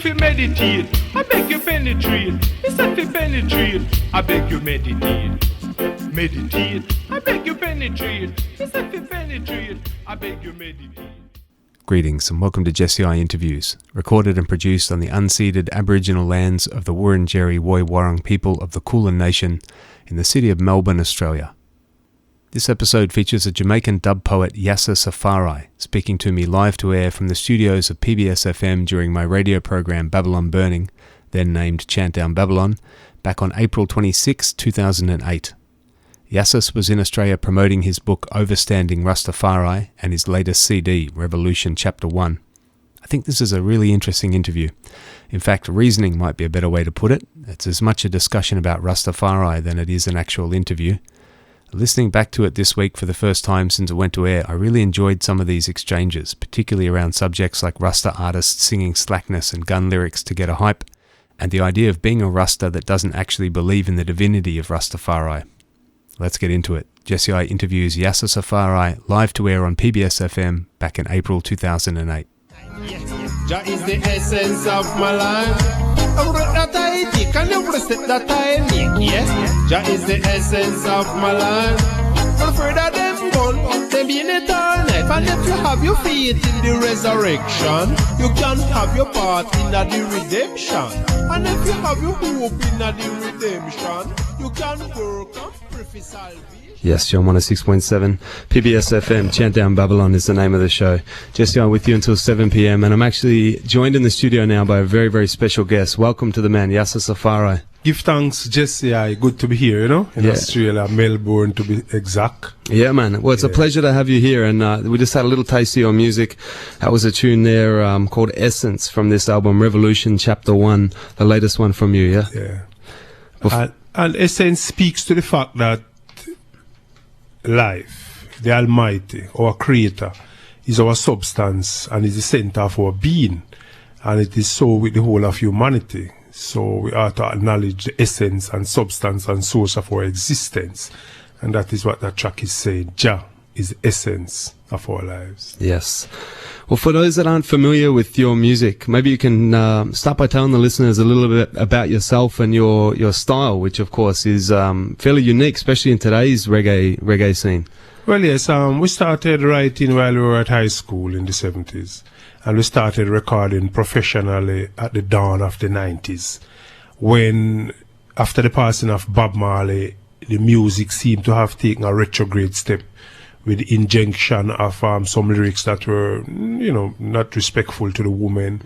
you meditate, I beg you penetrate. Me said you penetrate, I beg you meditate. Meditate, I beg you penetrate. Me said you penetrate, I beg you meditate. Greetings and welcome to Jesse I Interviews, recorded and produced on the unceded Aboriginal lands of the Wurundjeri Woi-wurrung people of the Kulin Nation in the city of Melbourne, Australia. This episode features a Jamaican dub poet Yasus Afari speaking to me live to air from the studios of PBS FM during my radio program Babylon Burning, then named Chant Down Babylon, back on April 26, 2008. Yasus was in Australia promoting his book Overstanding Rastafari and his latest CD, Revolution Chapter 1. I think this is a really interesting interview. In fact, reasoning might be a better way to put it. It's as much a discussion about Rastafari than it is an actual interview. Listening back to it this week for the first time since it went to air, I really enjoyed some of these exchanges, particularly around subjects like Rasta artists singing slackness and gun lyrics to get a hype, and the idea of being a Rasta that doesn't actually believe in the divinity of Rastafari. Let's get into it. Jesse I interviews Yasus Afari live to air on PBS FM back in April 2008. Jah is the essence of my life. I wrote that I take and every step that I make, yeah. Jah is the essence of my life. I'm afraid of them gun, them in it all night. And if you have your faith in the resurrection, you can have your part in the redemption. And if you have your hope in the redemption, you can work on perfect salvation. Yes, John 106.7, PBS FM, Chant Down Babylon is the name of the show. Jesse, I'm with you until 7 p.m. and I'm actually joined in the studio now by a very, very special guest. Welcome to the man, Yasus Afari. Give thanks, Jesse. Good to be here, in Australia, Melbourne to be exact. Yeah, man. Well, it's a pleasure to have you here, and we just had a little taste of your music. That was a tune there called Essence from this album, Revolution Chapter 1, the latest one from you, yeah? Yeah. And Essence speaks to the fact that life, the Almighty, our Creator, is our substance and is the center of our being. And it is so with the whole of humanity. So we are to acknowledge the essence and substance and source of our existence. And that is what that track is saying. Jah is the essence of our lives. Yes. Well, for those that aren't familiar with your music, maybe you can start by telling the listeners a little bit about yourself and your style, which of course is fairly unique, especially in today's reggae scene. Well, yes, we started writing while we were at high school in the 70s. And we started recording professionally at the dawn of the 90s. When, after the passing of Bob Marley, the music seemed to have taken a retrograde step with the injection of some lyrics that were, not respectful to the woman.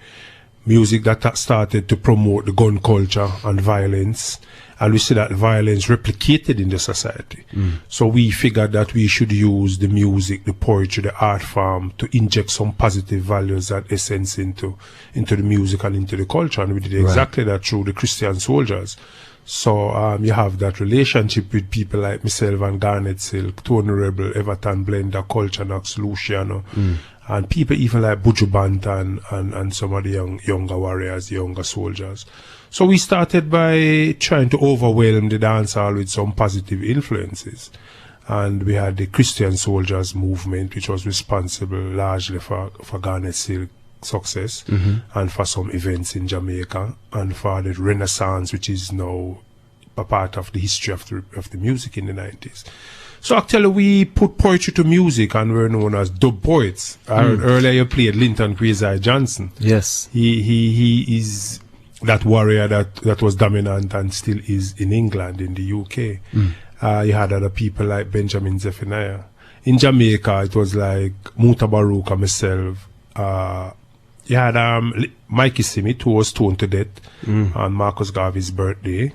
Music that started to promote the gun culture and violence. And we see that violence replicated in the society. So we figured that we should use the music, the poetry, the art form to inject some positive values and essence into the music and into the culture. And we did exactly that through the Christian Soldiers. So you have that relationship with people like myself and Garnet Silk, Tony Rebel, Everton Blender, Culture Knox, Luciano, and people even like Buju Banton and some of the younger warriors, younger soldiers. So we started by trying to overwhelm the dancehall with some positive influences. And we had the Christian Soldiers movement, which was responsible largely for Garnet Silk success and for some events in Jamaica and for the Renaissance, which is now a part of the history of the music in the 90s. So actually we put poetry to music and we're known as dub poets. I heard earlier you played Linton Kwesi Johnson. Yes. He is that warrior that was dominant and still is in England, in the UK. You had other people like Benjamin Zephaniah. In Jamaica, it was like Muta Baruch and myself. You had Mikey Simit, who was stoned to death on Marcus Garvey's birthday.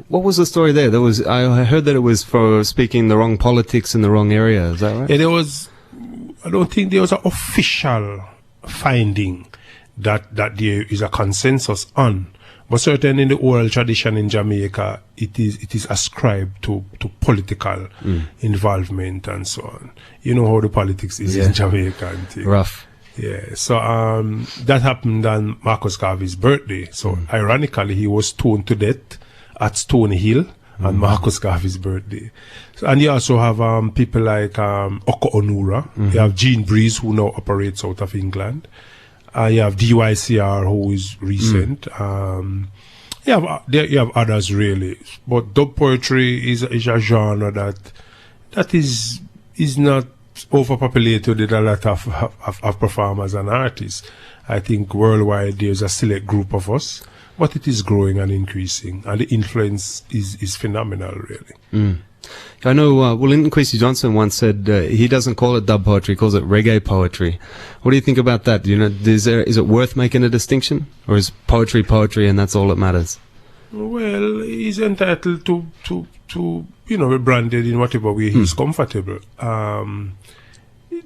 What was the story there? I heard that it was for speaking the wrong politics in the wrong area. Is that right? Yeah, I don't think there was an official finding that there is a consensus on. But certainly in the oral tradition in Jamaica, it is ascribed to political involvement and so on. You know how the politics is in Jamaica and things. Rough. Yeah, so that happened on Marcus Garvey's birthday. So ironically, he was stoned to death at Stony Hill on Marcus Garvey's birthday. So, and you also have people like Oko Onura. You have Gene Breeze, who now operates out of England. You have DYCR, who is recent. You have others really, but dub poetry is a genre that is not overpopulated with a lot of performers and artists. I think worldwide there's a select group of us, but it is growing and increasing, and the influence is phenomenal, really. I know Linton Kwesi Johnson once said he doesn't call it dub poetry, he calls it reggae poetry. What do you think about that? You know, is it worth making a distinction, or is poetry poetry and that's all that matters? Well, he's entitled to be branded in whatever way he's comfortable.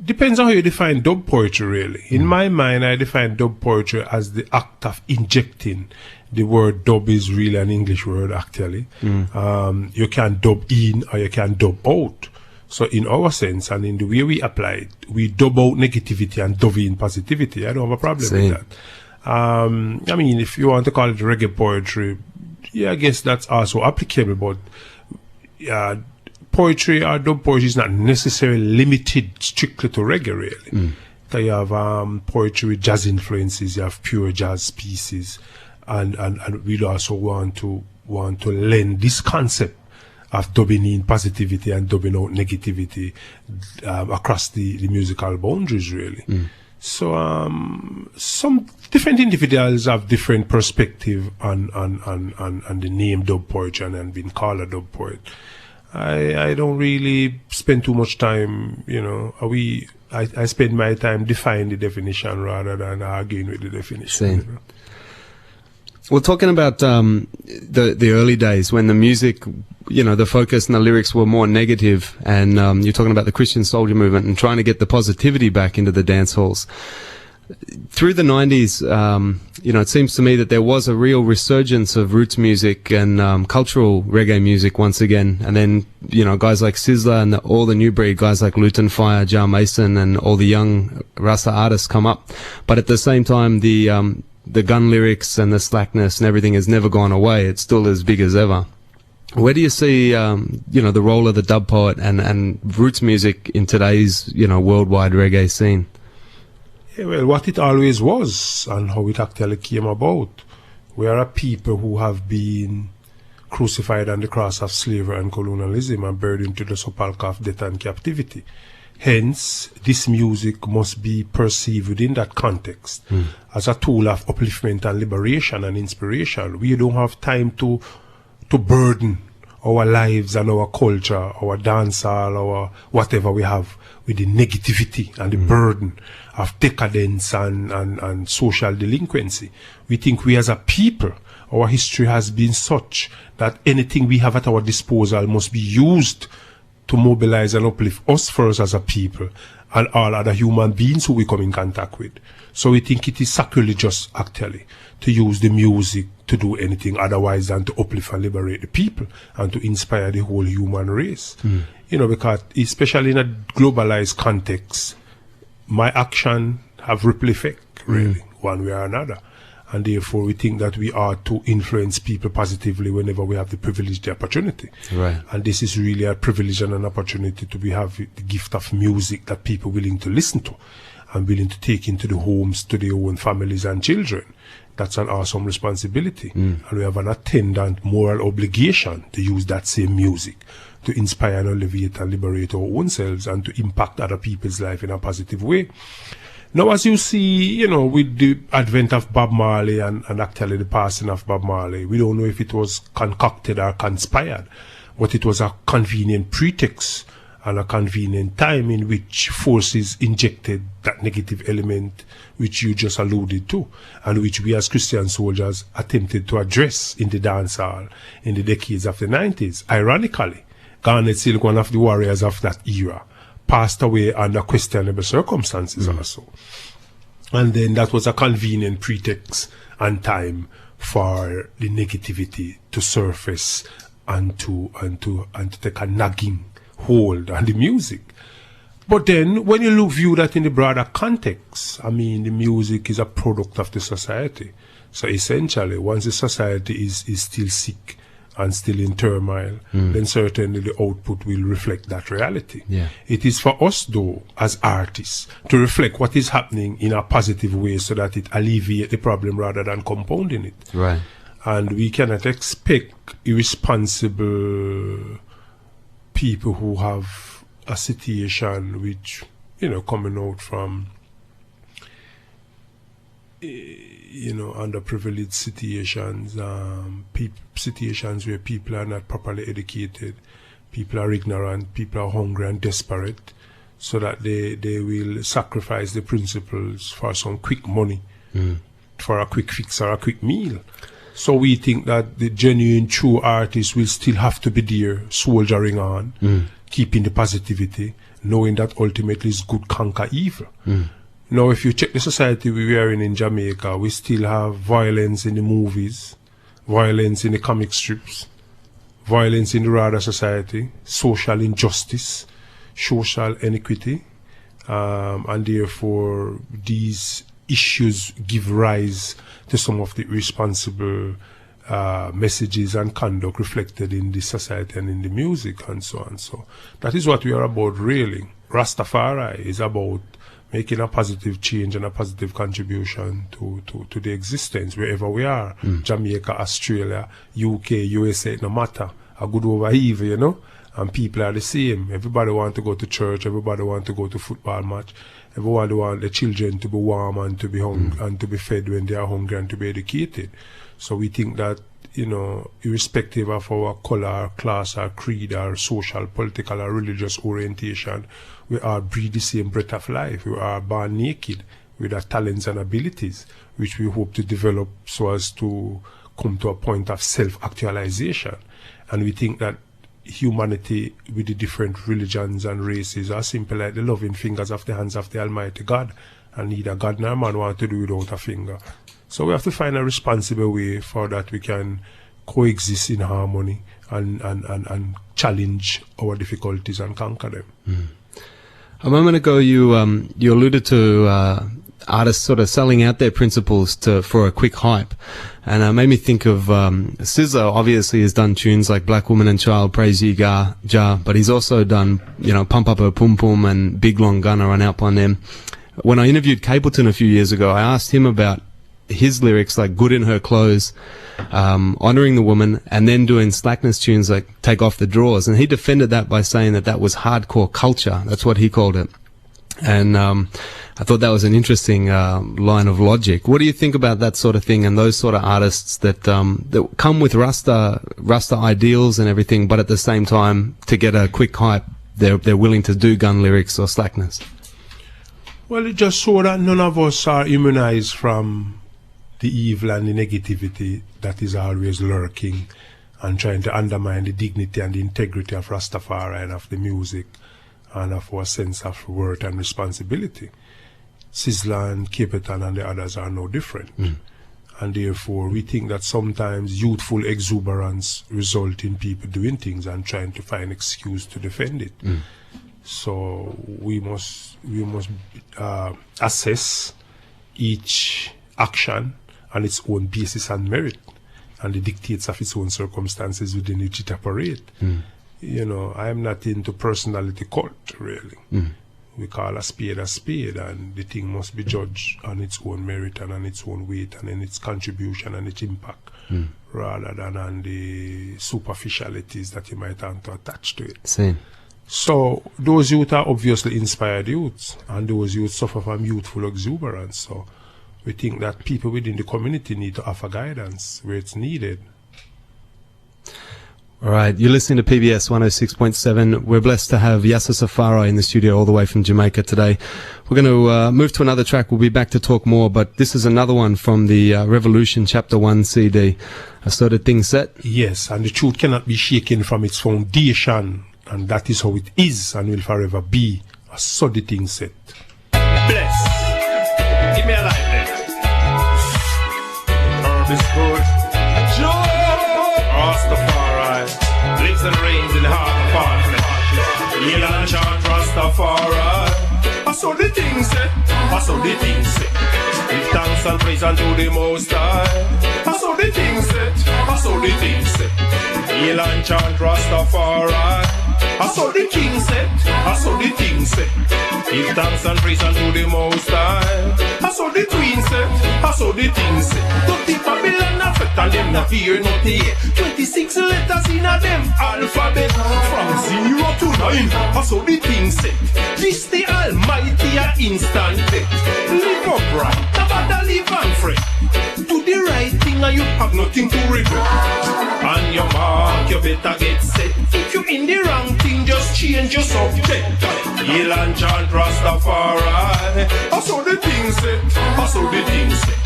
Depends on how you define dub poetry, really. In my mind, I define dub poetry as the act of injecting. The word dub is really an English word, actually. You can dub in or you can dub out. So in our sense and in the way we apply it, we dub out negativity and dub in positivity. I don't have a problem with that. I mean, if you want to call it reggae poetry, yeah, I guess that's also applicable, but poetry or dub poetry is not necessarily limited strictly to reggae, really. So you have poetry with jazz influences, you have pure jazz pieces, and we also want to lend this concept of dubbing in positivity and dubbing out negativity across the musical boundaries, really. So some different individuals have different perspective on the name dub poetry and being called a dub poet. I don't really spend too much time, I spend my time defining the definition rather than arguing with the definition. Well, talking about the early days when the music, the focus and the lyrics were more negative, and you're talking about the Christian soldier movement and trying to get the positivity back into the dance halls. Through the 90s, it seems to me that there was a real resurgence of roots music and cultural reggae music once again. And then, guys like Sizzler and all the new breed, guys like Luton Fire, Jar Mason, and all the young Rasta artists come up. But at the same time, the gun lyrics and the slackness and everything has never gone away. It's still as big as ever. Where do you see, the role of the dub poet and roots music in today's, worldwide reggae scene? Yeah, well, what it always was and how it actually came about. We are a people who have been crucified on the cross of slavery and colonialism and buried into the sepulchre of death and captivity. Hence, this music must be perceived within that context as a tool of upliftment and liberation and inspiration. We don't have time to burden our lives and our culture, our dancehall, our whatever we have with the negativity and the burden of decadence and social delinquency. We think we as a people, our history has been such that anything we have at our disposal must be used to mobilize and uplift us first as a people and all other human beings who we come in contact with. So we think it is sacrilegious, actually, to use the music to do anything otherwise than to uplift and liberate the people and to inspire the whole human race. Because especially in a globalized context, my action have ripple effect, really, one way or another. And therefore, we think that we ought to influence people positively whenever we have the privilege, the opportunity. Right. And this is really a privilege and an opportunity to have the gift of music that people are willing to listen to and willing to take into the homes, to their own families and children. That's an awesome responsibility. And we have an attendant moral obligation to use that same music to inspire and elevate and liberate our own selves and to impact other people's life in a positive way. Now, as you see, with the advent of Bob Marley and actually the passing of Bob Marley, we don't know if it was concocted or conspired, but it was a convenient pretext and a convenient time in which forces injected that negative element which you just alluded to, and which we as Christian soldiers attempted to address in the dancehall in the decades of the 90s. Ironically, Garnet Silk, one of the warriors of that era, passed away under questionable circumstances also. And then that was a convenient pretext and time for the negativity to surface and to take a nagging hold on the music. But then when you view that in the broader context, I mean, the music is a product of the society. So essentially, once the society is still sick and still in turmoil, then certainly the output will reflect that reality. Yeah. It is for us, though, as artists, to reflect what is happening in a positive way so that it alleviates the problem rather than compounding it. Right. And we cannot expect irresponsible people who have a situation which, coming out from, underprivileged situations, situations where people are not properly educated, people are ignorant, people are hungry and desperate, so that they will sacrifice the principles for some quick money, for a quick fix or a quick meal. So we think that the genuine, true artist will still have to be there, soldiering on, keeping the positivity, knowing that ultimately is good conquer evil. Now, if you check the society we are in Jamaica, we still have violence in the movies, violence in the comic strips, violence in the broader society, social injustice, social inequity, and therefore these issues give rise to some of the irresponsible messages and conduct reflected in the society and in the music and so on. So that is what we are about, really. Rastafari is about making a positive change and a positive contribution to the existence wherever we are. Jamaica, Australia, UK, USA, no matter. A good over evil, and people are the same. Everybody want to go to church, everybody want to go to football match, everybody want the children to be warm and to be and to be fed when they are hungry and to be educated. So we think that, irrespective of our color, class, or creed, or social, political, or religious orientation, we all breathe the same breath of life. We are born naked with our talents and abilities, which we hope to develop so as to come to a point of self-actualization. And we think that humanity with the different religions and races are simple like the loving fingers of the hands of the Almighty God, and neither God nor man want to do without a finger. So we have to find a responsible way for that we can coexist in harmony and challenge our difficulties and conquer them. A moment ago, you alluded to artists sort of selling out their principles for a quick hype, and made me think of SZA. Obviously, has done tunes like "Black Woman and Child," "Praise Ye Jah," but he's also done "Pump Up Her Pum Pum" and "Big Long Gunner" on Out on Them. When I interviewed Capleton a few years ago, I asked him about his lyrics like "Good in Her Clothes," honoring the woman, and then doing slackness tunes like "Take Off the Drawers," and he defended that by saying that was hardcore culture. That's what he called it. And I thought that was an interesting line of logic. What do you think about that sort of thing and those sort of artists that come with Rasta ideals and everything, but at the same time, to get a quick hype, they're willing to do gun lyrics or slackness? Well, it just so that none of us are immunized from the evil and the negativity that is always lurking and trying to undermine the dignity and the integrity of Rastafari and of the music and of our sense of worth and responsibility. Sizzla and Capleton and the others are no different. And therefore, we think that sometimes youthful exuberance results in people doing things and trying to find excuse to defend it. So we must assess each action on its own basis and merit, and the dictates of its own circumstances within which it operates. I am not into personality cult, really. We call a spade, and the thing must be judged on its own merit and on its own weight and in its contribution and its impact, rather than on the superficialities that you might want to attach to it. Same. So those youth are obviously inspired youths, and those youths suffer from youthful exuberance. So we think that people within the community need to offer guidance where it's needed. All right, you're listening to PBS 106.7. We're blessed to have Yasus Afari in the studio all the way from Jamaica today. We're going to move to another track. We'll be back to talk more, but this is another one from the Revolution Chapter 1 CD. A sort of thing set? Yes, and the truth cannot be shaken from its foundation, and that is how it is and will forever be. A sort of thing set. Bless. Give me a light there. Herb is good. Joe! Rastafari. Lives and reigns in the heart of our flesh. Yell and chant Rastafari. I saw the thing set. I saw the thing set. Give thanks and praise unto the Most High. I saw the thing set. I saw the thing set. Hail and chant Rastafari. I saw the king said, I saw the king said, give thanks and praise unto the Most High. I saw the queen said, I saw the king said, don't the Babylon affect and them not hear nothing yet. 26 letters in a them alphabet, from 0 to 9. I saw the king said, this the Almighty a instant death. Live upright, never live and free. Do the right thing and you have nothing to regret. On your mark, you better get set. If you in the wrong thing, just change your subject. Hail and chant Rastafari. I saw the thing set, I saw the thing set.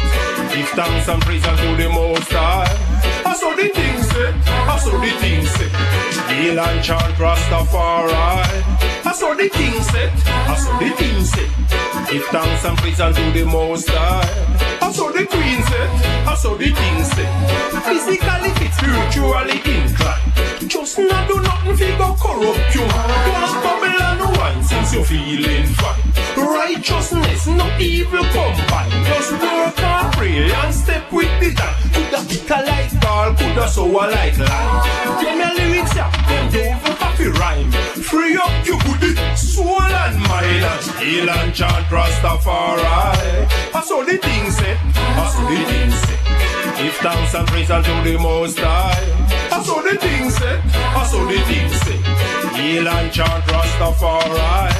Give thanks and praise unto the Most High. I saw the thing set, I saw the thing set. Hail and chant Rastafari. I saw the king set, I saw the king set. Give thanks and praise unto the Most High. I saw the queen set, I saw the king set. Physically fit, spiritually inclined. Just not do nothing if you go corrupt you. Don't bubble and wine since you're feeling fine. Righteousness, no evil combine. Just work and pray and step with the time. Coulda bitter like gall, coulda sour like lime. Them your lyrics, yeah, them don't have to rhyme. Free up your body, soul and mind. Hail and chant Rastafari. I saw the thing said, I saw the thing said. Give thanks and praise unto the Most High. I saw the thing said, I saw the thing said. Hail and chant Rastafari.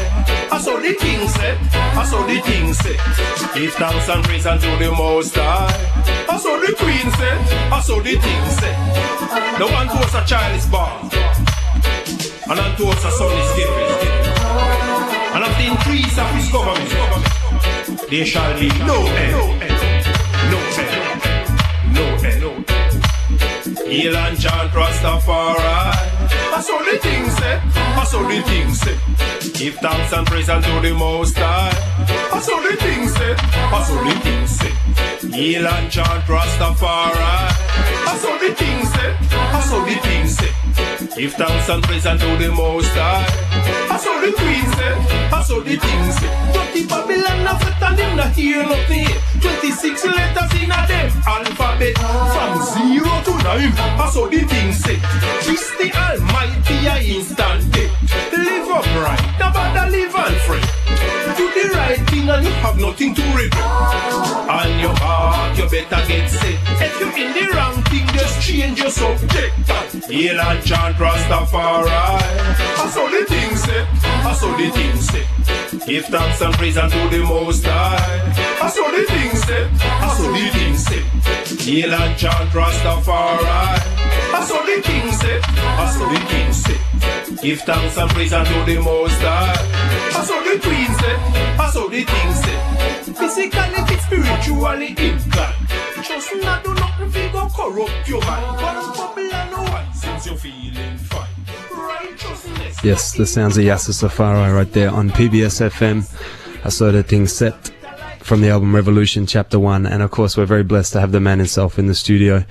I saw the king said, I saw the king said. Give thanks and praise unto the Most High. I saw the queen said, I saw the king said. The one to us a child is born, and unto us a son is given. And of the increase of his government, there shall be no end, no end, no end, no end. Hail and chant Rastafari. I saw the thing said, I saw the thing said. Give thanks and praise unto the Most High. I saw the thing said, I saw the thing said. Hail and chant Rastafari. I saw the thing said, I saw the thing said. Give thanks and praise unto the Most High. I saw the queen said, I saw the thing said. Dirty Babylon of it and them not hear nothing yet. 26 letters in a them alphabet, from 0 to 9. I saw the thing said, this the Almighty a instant death. Live upright, never live and free. Do the right thing and you have nothing to regret. On your heart, you better get set. If you in the wrong thing, just change your subject. Hail and chant Rastafari. I saw the thing said, I saw the thing said. Give thanks and praise unto the Most High. I saw the thing said, I saw the thing said. Hail and chant Rastafari. I saw the king said, I saw the king said. Give thanks and praise unto the Most High. I saw the queen said, I saw the king said. Physically fit, spiritually inclined. Just not do nothing if you go corrupt your mind. But bubble and no one since you're feeling fine. Righteousness. Yes, the sounds of Yasus Afari right there on PBS FM. I saw the thing set from the album Revolution Chapter 1, and of course we're very blessed to have the man himself in the studio.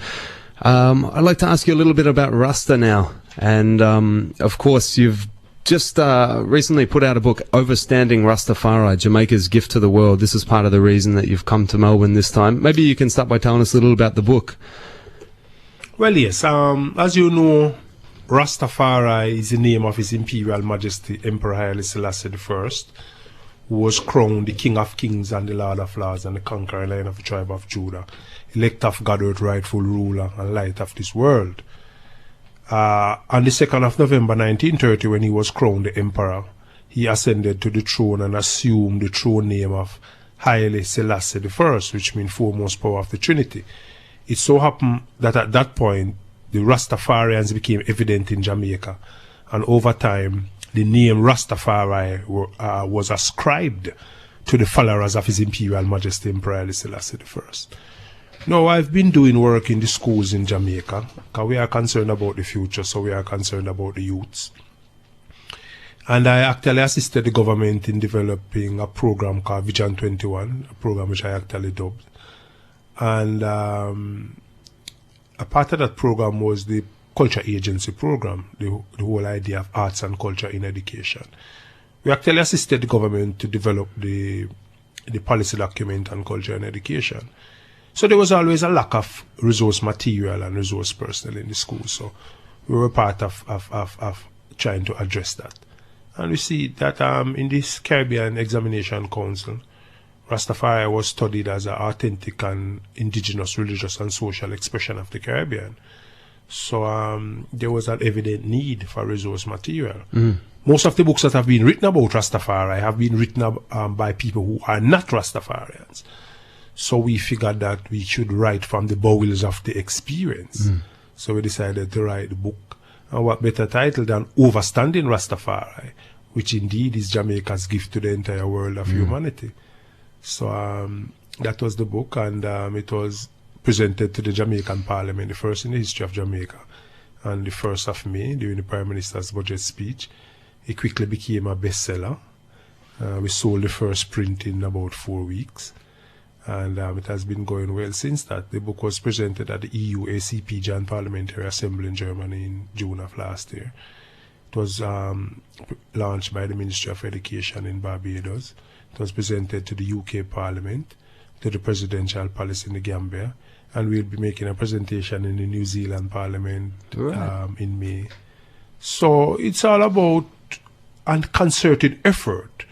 I'd like to ask you a little bit about Rasta now, and of course you've just recently put out a book, Overstanding Rastafari, Jamaica's Gift to the World. This is part of the reason that you've come to Melbourne this time. Maybe you can start by telling us a little about the book. Well, yes, as you know, Rastafari is the name of His Imperial Majesty Emperor Haile Selassie I, who was crowned the King of Kings and the Lord of Lords and the conquering Lion of the tribe of Judah, elect of God, earth, rightful ruler and light of this world. On the 2nd of November 1930, when he was crowned the emperor, he ascended to the throne and assumed the throne name of Haile Selassie I, which means foremost power of the Trinity. It so happened that at that point, the Rastafarians became evident in Jamaica, and over time, the name Rastafari was ascribed to the followers of His Imperial Majesty Emperor Haile Selassie I. Now, I've been doing work in the schools in Jamaica, because we are concerned about the future, so we are concerned about the youths. And I actually assisted the government in developing a program called Vision 21, a program which I actually dubbed. And a part of that program was the Culture Agency program, the whole idea of arts and culture in education. We actually assisted the government to develop the policy document on culture and education. So there was always a lack of resource material and resource personnel in the school. So we were part of trying to address that. And we see that in this Caribbean Examination Council, Rastafari was studied as an authentic and indigenous religious and social expression of the Caribbean. So there was an evident need for resource material. Most of the books that have been written about Rastafari have been written by people who are not Rastafarians. So we figured that we should write from the bowels of the experience. So we decided to write the book. And what better title than Overstanding Rastafari, which indeed is Jamaica's gift to the entire world of humanity. So that was the book, and it was presented to the Jamaican Parliament, the first in the history of Jamaica, on the 1st of May during the Prime Minister's budget speech. It quickly became a bestseller. We sold the first print in about 4 weeks, and it has been going well since that. The book was presented at the EU ACP Joint Parliamentary Assembly in Germany in June of last year. It was launched by the Ministry of Education in Barbados. It was presented to the UK Parliament, to the Presidential Palace in the Gambia, and we'll be making a presentation in the New Zealand Parliament in May. So it's all about a concerted effort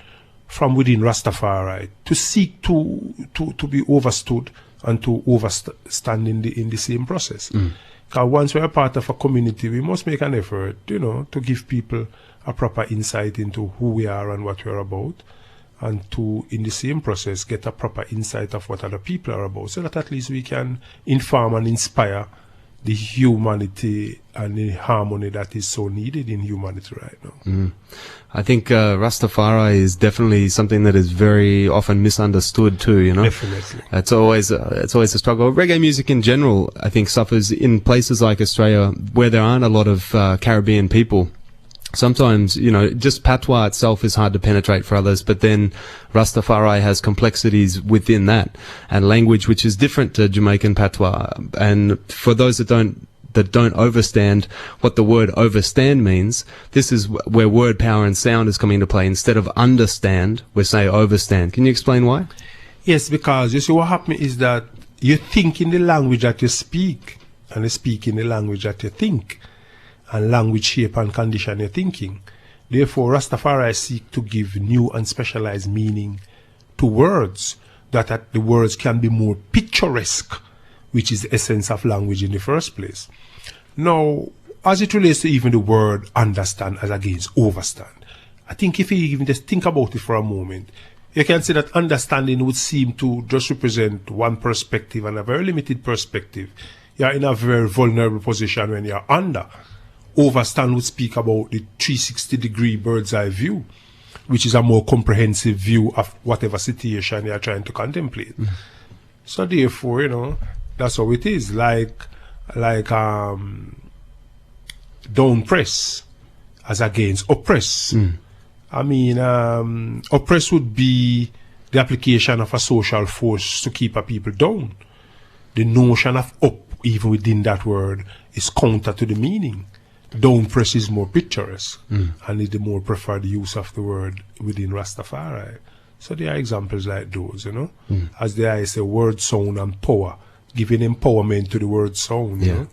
from within Rastafari to seek to be overstood and to overstand in the same process. Because once we're a part of a community, we must make an effort, to give people a proper insight into who we are and what we're about, and to, in the same process, get a proper insight of what other people are about, so that at least we can inform and inspire the humanity and the harmony that is so needed in humanity right now. I think Rastafari is definitely something that is very often misunderstood too, Definitely. It's always a struggle. Reggae music in general, I think, suffers in places like Australia where there aren't a lot of Caribbean people. Sometimes, just patois itself is hard to penetrate for others, but then Rastafari has complexities within that, and language which is different to Jamaican patois. And for those that don't overstand what the word overstand means, this is where word power and sound is coming into play. Instead of understand, we say overstand. Can you explain why? Yes, because you see what happens is that you think in the language that you speak, and you speak in the language that you think, and language shape and condition your thinking. Therefore, Rastafari seek to give new and specialized meaning to words, that the words can be more picturesque, which is the essence of language in the first place. Now, as it relates to even the word understand as against overstand, I think if you even just think about it for a moment, you can say that understanding would seem to just represent one perspective, and a very limited perspective. You're in a very vulnerable position when you're under. Overstand would speak about the 360-degree bird's eye view, which is a more comprehensive view of whatever situation you're trying to contemplate. So therefore, that's how it is. Like down press as against oppress. I mean, oppress would be the application of a social force to keep a people down. The notion of up, even within that word, is counter to the meaning. Down press is more picturesque and is the more preferred use of the word within Rastafari. So there are examples like those, as there is a word sound and power, giving empowerment to the word sound. You know?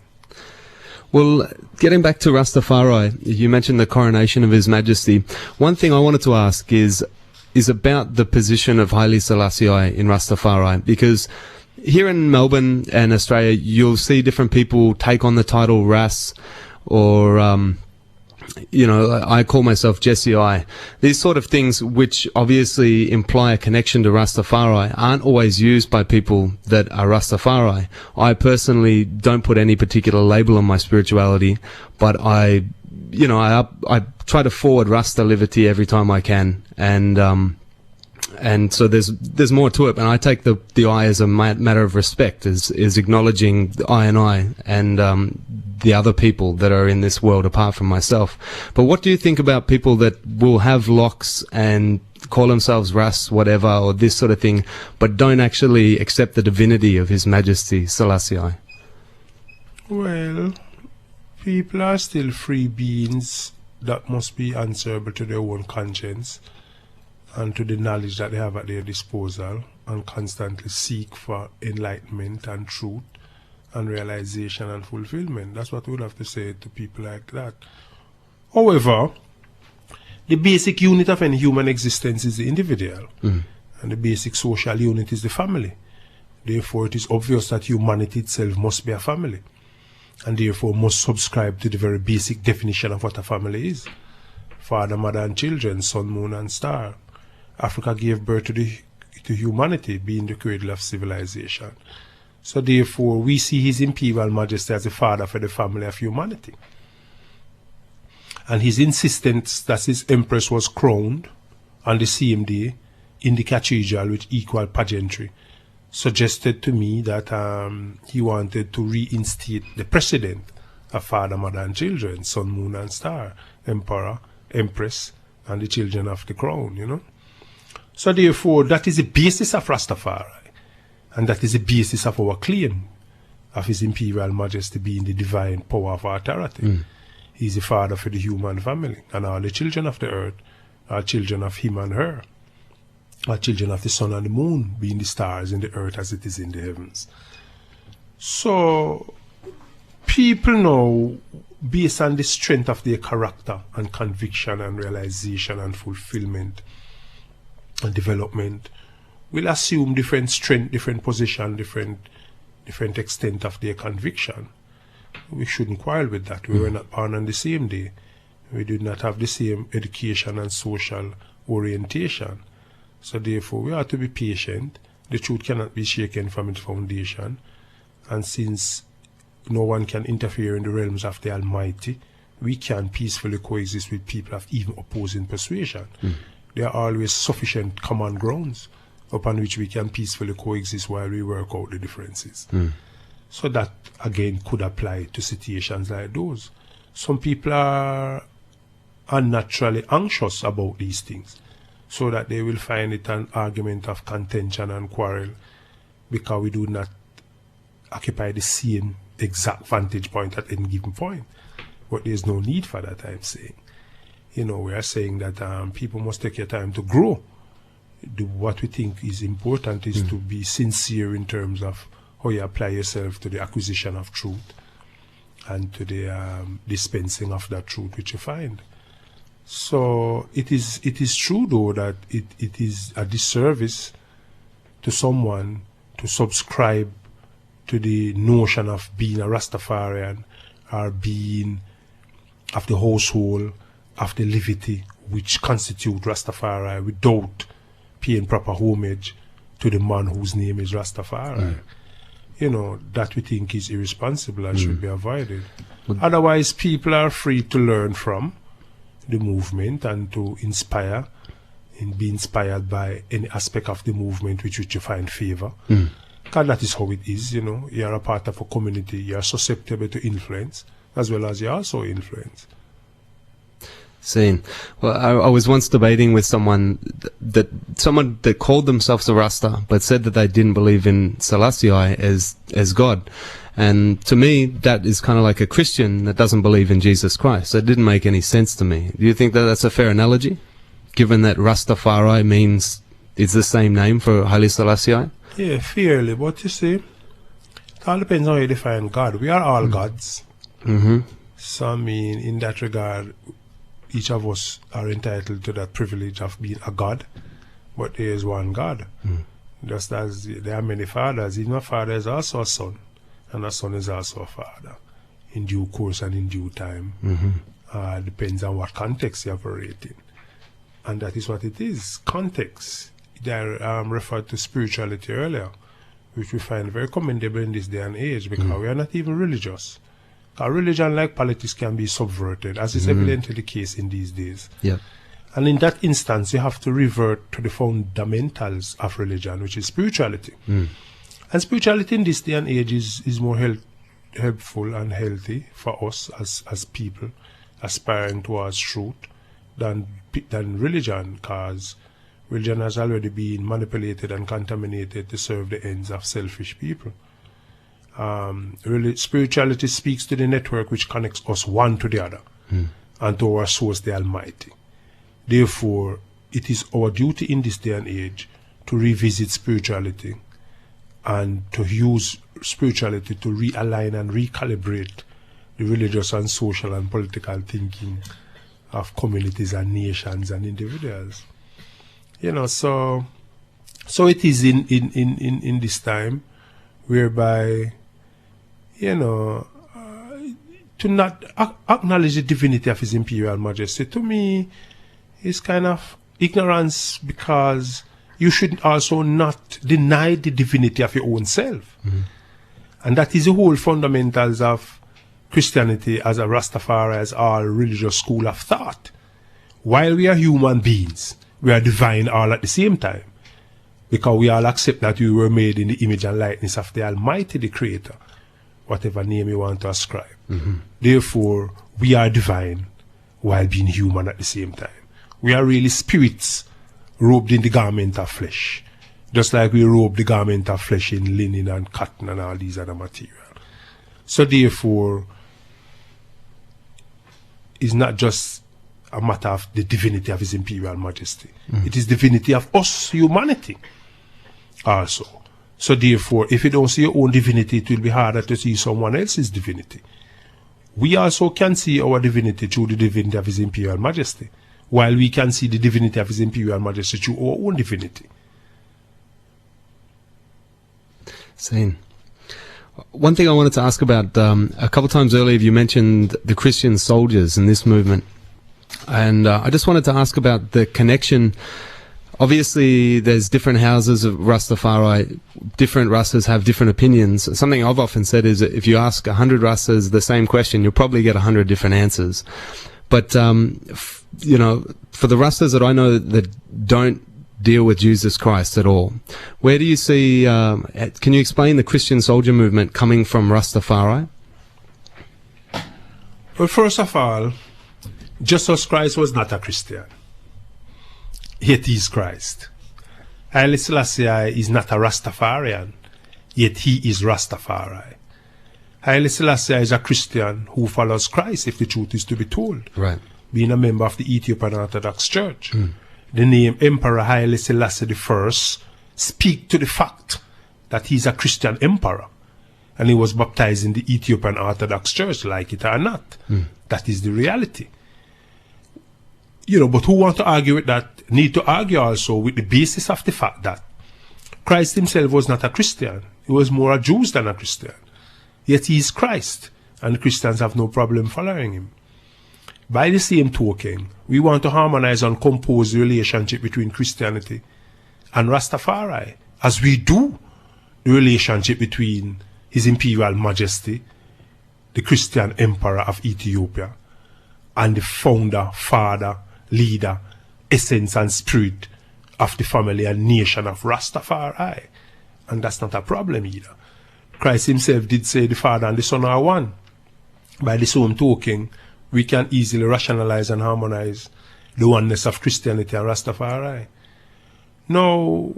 Well, getting back to Rastafari, you mentioned the coronation of His Majesty. One thing I wanted to ask is about the position of Haile Selassie in Rastafari, because here in Melbourne and Australia, you'll see different people take on the title Ras, or, I call myself Jesse I. These sort of things, which obviously imply a connection to Rastafari, aren't always used by people that are Rastafari. I personally don't put any particular label on my spirituality, but I try to forward Rasta liberty every time I can, and so there's more to it, and I take the I as a matter of respect, is acknowledging I and the other people that are in this world apart from myself. But what do you think about people that will have locks and call themselves Ras, whatever, or this sort of thing, but don't actually accept the divinity of His Majesty Selassie? Well, people are still free beings that must be answerable to their own conscience and to the knowledge that they have at their disposal, and constantly seek for enlightenment and truth and realization and fulfillment. That's what we would have to say to people like that. However, the basic unit of any human existence is the individual, and the basic social unit is the family. Therefore, it is obvious that humanity itself must be a family, and therefore must subscribe to the very basic definition of what a family is. Father, mother, and children, sun, moon, and star. Africa gave birth to humanity, being the cradle of civilization. So therefore, we see His Imperial Majesty as the father for the family of humanity. And his insistence that his empress was crowned on the same day in the cathedral with equal pageantry suggested to me that he wanted to reinstate the precedent of father, mother, and children, sun, moon, and star, emperor, empress, and the children of the crown, you know. So therefore, that is the basis of Rastafari, and that is the basis of our claim of His Imperial Majesty being the divine power of authority. He's the father for the human family, and all the children of the earth are children of him and her, are children of the sun and the moon, being the stars in the earth as it is in the heavens. So people now, based on the strength of their character and conviction and realization and fulfillment and development, will assume different strength, different position, different extent of their conviction. We shouldn't quarrel with that. We were not born on the same day. We did not have the same education and social orientation. So therefore, we have to be patient. The truth cannot be shaken from its foundation. And since no one can interfere in the realms of the Almighty, we can peacefully coexist with people of even opposing persuasion. There are always sufficient common grounds upon which we can peacefully coexist while we work out the differences. So that, again, could apply to situations like those. Some people are unnaturally anxious about these things, so that they will find it an argument of contention and quarrel because we do not occupy the same exact vantage point at any given point. But there's no need for that, I'm saying. You know, we are saying that people must take their time to grow. What we think is important is to be sincere in terms of how you apply yourself to the acquisition of truth and to the dispensing of that truth which you find. So it is true, though, that it is a disservice to someone to subscribe to the notion of being a Rastafarian or being of the household of the levity which constitute Rastafari without paying proper homage to the man whose name is Rastafari. You know, that we think is irresponsible and should be avoided. Otherwise, people are free to learn from the movement and to inspire and be inspired by any aspect of the movement which you find favor. Because that is how it is, you know. You are a part of a community, you are susceptible to influence, as well as you are also influenced. Seen. Well, I was once debating with someone that called themselves a Rasta, but said that they didn't believe in Selassie as God. And to me, that is kind of like a Christian that doesn't believe in Jesus Christ. That didn't make any sense to me. Do you think that that's a fair analogy, given that Rastafari means it's the same name for Haile Selassie? Yeah, fairly. But you see, it all depends on how you define God. We are all gods. So I mean, in that regard, each of us are entitled to that privilege of being a God, but there is one God. Just as there are many fathers, even a father is also a son, and a son is also a father, in due course and in due time. Depends on what context you operate in. And that is what it is, context. I referred to spirituality earlier, which we find very commendable in this day and age, because we are not even religious. Our religion, like politics, can be subverted, as is evidently the case in these days. And in that instance, you have to revert to the fundamentals of religion, which is spirituality. And spirituality in this day and age is more helpful and healthy for us as people aspiring towards truth than religion, because religion has already been manipulated and contaminated to serve the ends of selfish people. Spirituality speaks to the network which connects us one to the other and to our source, the Almighty. Therefore, it is our duty in this day and age to revisit spirituality and to use spirituality to realign and recalibrate the religious and social and political thinking of communities and nations and individuals. So it is in this time whereby, to not acknowledge the divinity of His Imperial Majesty, to me, is kind of ignorance, because you should also not deny the divinity of your own self. Mm-hmm. And that is the whole fundamentals of Christianity as a Rastafari, as our religious school of thought. While we are human beings, we are divine all at the same time, because we all accept that we were made in the image and likeness of the Almighty, the Creator, whatever name you want to ascribe. Mm-hmm. Therefore, we are divine while being human at the same time. We are really spirits robed in the garment of flesh, just like we robe the garment of flesh in linen and cotton and all these other materials. So therefore, it's not just a matter of the divinity of His Imperial Majesty. Mm. It is divinity of us, humanity, also. So therefore, if you don't see your own divinity, it will be harder to see someone else's divinity. We also can see our divinity through the divinity of His Imperial Majesty, while we can see the divinity of His Imperial Majesty through our own divinity. Same. One thing I wanted to ask about, a couple of times earlier you mentioned the Christian soldiers in this movement, and I just wanted to ask about the connection. Obviously there's different houses of Rastafari, different Rastas have different opinions. Something I've often said is that if you ask 100 Rastas the same question, you'll probably get 100 different answers. But, for the Rastas that I know that don't deal with Jesus Christ at all, where do you see, can you explain the Christian soldier movement coming from Rastafari? Well, first of all, Jesus Christ was not a Christian, yet He is Christ. Haile Selassie is not a Rastafarian, yet He is Rastafari. Haile Selassie is a Christian who follows Christ, if the truth is to be told. Right. Being a member of the Ethiopian Orthodox Church. Mm. The name Emperor Haile Selassie I speak to the fact that he's a Christian emperor. And he was baptized in the Ethiopian Orthodox Church, like it or not. Mm. That is the reality. But who want to argue with that need to argue also with the basis of the fact that Christ Himself was not a Christian. He was more a Jew than a Christian. Yet He is Christ, and Christians have no problem following Him. By the same token, we want to harmonize and compose the relationship between Christianity and Rastafari, as we do the relationship between His Imperial Majesty, the Christian Emperor of Ethiopia, and the founder, father, leader, essence and spirit of the family and nation of Rastafari. And that's not a problem either. Christ Himself did say the Father and the Son are one. By the same token, we can easily rationalize and harmonize the oneness of Christianity and Rastafari. Now,